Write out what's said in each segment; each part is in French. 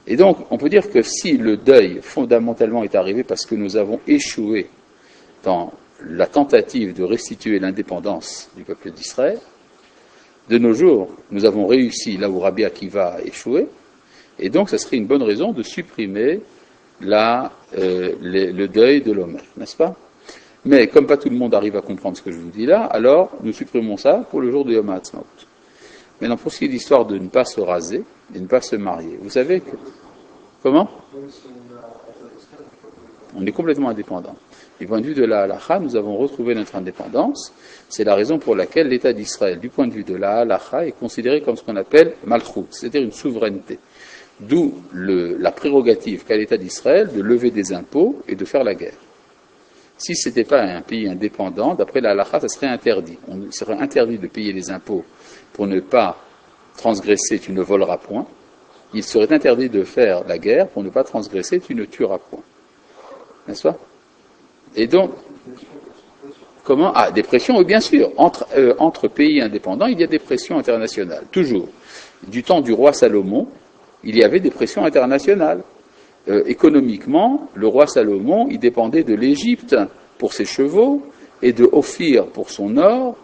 Et donc, on peut dire que si le deuil fondamentalement est arrivé parce que nous avons échoué dans la tentative de restituer l'indépendance du peuple d'Israël, de nos jours, nous avons réussi là où Rabbi Akiva a échoué, et donc ça serait une bonne raison de supprimer le deuil de l'Omer, n'est-ce pas? Mais comme pas tout le monde arrive à comprendre ce que je vous dis là, alors nous supprimons ça pour le jour de Yom HaAtzmaut. Maintenant, pour ce qui est de l'histoire de ne pas se raser et ne pas se marier, vous savez que... Comment? On est complètement indépendant. Du point de vue de la halacha, nous avons retrouvé notre indépendance. C'est la raison pour laquelle l'État d'Israël, du point de vue de la halacha, est considéré comme ce qu'on appelle malchut, c'est-à-dire une souveraineté. D'où la prérogative qu'a l'État d'Israël de lever des impôts et de faire la guerre. Si ce n'était pas un pays indépendant, d'après la halacha, ça serait interdit. On serait interdit de payer les impôts pour ne pas transgresser, tu ne voleras point. Il serait interdit de faire la guerre pour ne pas transgresser, tu ne tueras point. N'est-ce pas? Et donc, comment? Ah, des pressions, oui, bien sûr. Entre pays indépendants, il y a des pressions internationales, toujours. Du temps du roi Salomon, il y avait des pressions internationales. Économiquement, le roi Salomon, il dépendait de l'Égypte pour ses chevaux et de Ophir pour son or.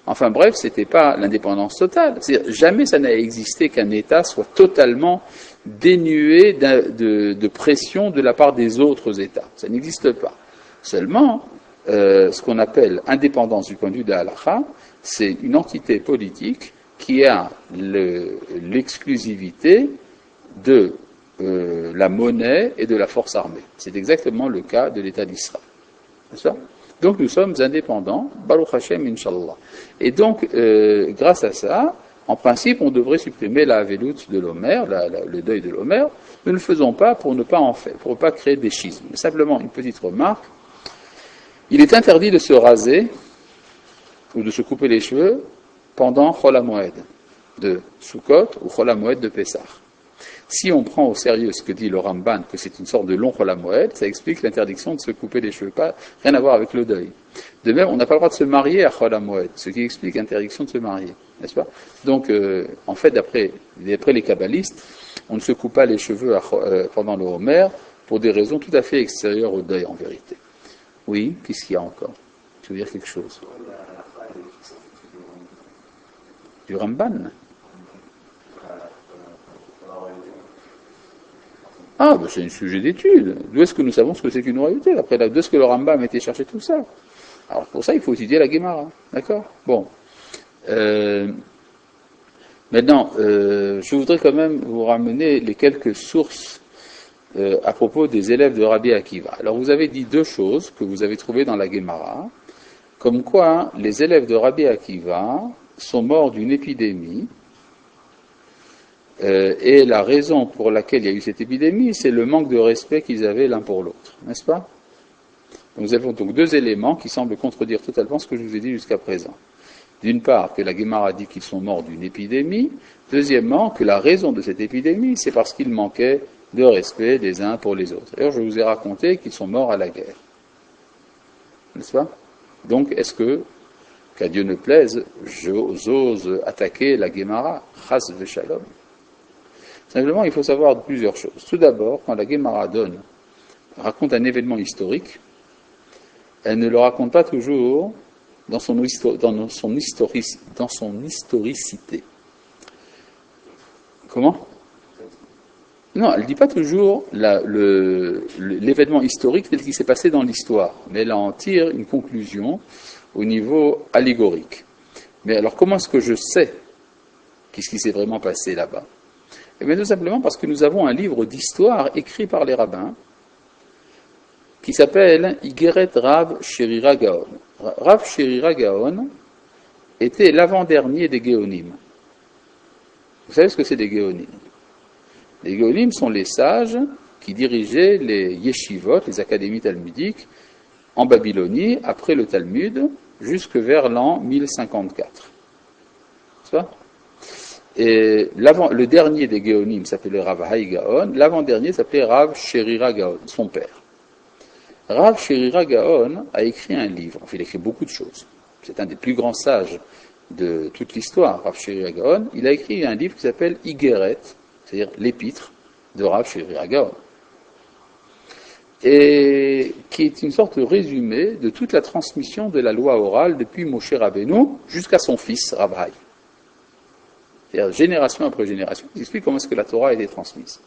Enfin bref, c'était pas l'indépendance totale. C'est-à-dire, jamais ça n'a existé qu'un État soit totalement dénué de pression de la part des autres États. Ça n'existe pas. Seulement, ce qu'on appelle indépendance du point de vue de la halakha, c'est une entité politique qui a l'exclusivité de la monnaie et de la force armée. C'est exactement le cas de l'État d'Israël. N'est-ce pas? Donc nous sommes indépendants, Baruch Hashem, Inch'Allah. Et donc, grâce à ça, en principe, on devrait supprimer la Avelut de l'Omer, le deuil de l'Omer. Nous ne le faisons pas pour ne pas en faire, pour ne pas créer des schismes. Mais simplement, une petite remarque. Il est interdit de se raser ou de se couper les cheveux pendant Chol HaMoed de Sukkot ou Chol HaMoed de Pessah. Si on prend au sérieux ce que dit le Ramban, que c'est une sorte de long Chol HaMoed, ça explique l'interdiction de se couper les cheveux, rien à voir avec le deuil. De même, on n'a pas le droit de se marier à Chol HaMoed, ce qui explique l'interdiction de se marier, n'est-ce pas? Donc, en fait, d'après les kabbalistes, on ne se coupe pas les cheveux pendant le Homer pour des raisons tout à fait extérieures au deuil, en vérité. Oui, qu'est-ce qu'il y a encore? Tu veux dire quelque chose? Du Ramban? Ah, ben c'est un sujet d'étude. D'où est-ce que nous savons ce que c'est qu'une royauté? Après, d'où est-ce que le Rambam a été chercher tout ça? Alors, pour ça, il faut étudier la Gemara. D'accord? Bon. Maintenant, je voudrais quand même vous ramener les quelques sources à propos des élèves de Rabbi Akiva. Alors, vous avez dit deux choses que vous avez trouvées dans la Gemara, comme quoi les élèves de Rabbi Akiva sont morts d'une épidémie. Et la raison pour laquelle il y a eu cette épidémie, c'est le manque de respect qu'ils avaient l'un pour l'autre, n'est-ce pas? Nous avons donc deux éléments qui semblent contredire totalement ce que je vous ai dit jusqu'à présent. D'une part, que la Gemara dit qu'ils sont morts d'une épidémie. Deuxièmement, que la raison de cette épidémie, c'est parce qu'ils manquaient de respect les uns pour les autres. D'ailleurs, je vous ai raconté qu'ils sont morts à la guerre. N'est-ce pas? Donc, est-ce que, qu'à Dieu ne plaise, j'ose attaquer la Gemara? Chas v'shalom. Simplement, il faut savoir plusieurs choses. Tout d'abord, quand la Gemara raconte un événement historique, elle ne le raconte pas toujours dans son historicité. Comment? Non, elle ne dit pas toujours l'événement historique tel qu'il s'est passé dans l'histoire, mais elle en tire une conclusion au niveau allégorique. Mais alors, comment est-ce que je sais qu'est-ce qui s'est vraiment passé là-bas? Eh bien, tout simplement parce que nous avons un livre d'histoire écrit par les rabbins qui s'appelle Igeret Rav Sherira Gaon. Rav Sherira Gaon était l'avant-dernier des Géonim. Vous savez ce que c'est des Géonim? Les Géonim sont les sages qui dirigeaient les yeshivot, les académies talmudiques, en Babylonie, après le Talmud, jusque vers l'an 1054. C'est ça? Et le dernier des Géonim s'appelait Rav Hai Gaon, l'avant-dernier s'appelait Rav Sherira Gaon, son père. Rav Sherira Gaon a écrit un livre, enfin il a écrit beaucoup de choses. C'est un des plus grands sages de toute l'histoire, Rav Sherira Gaon. Il a écrit un livre qui s'appelle Igeret, c'est-à-dire l'épître de Rav Shiri Agaon, et qui est une sorte de résumé de toute la transmission de la loi orale depuis Moshe Rabbeinu jusqu'à son fils, Rav Hai. C'est-à-dire génération après génération, il explique comment est-ce que la Torah a été transmise.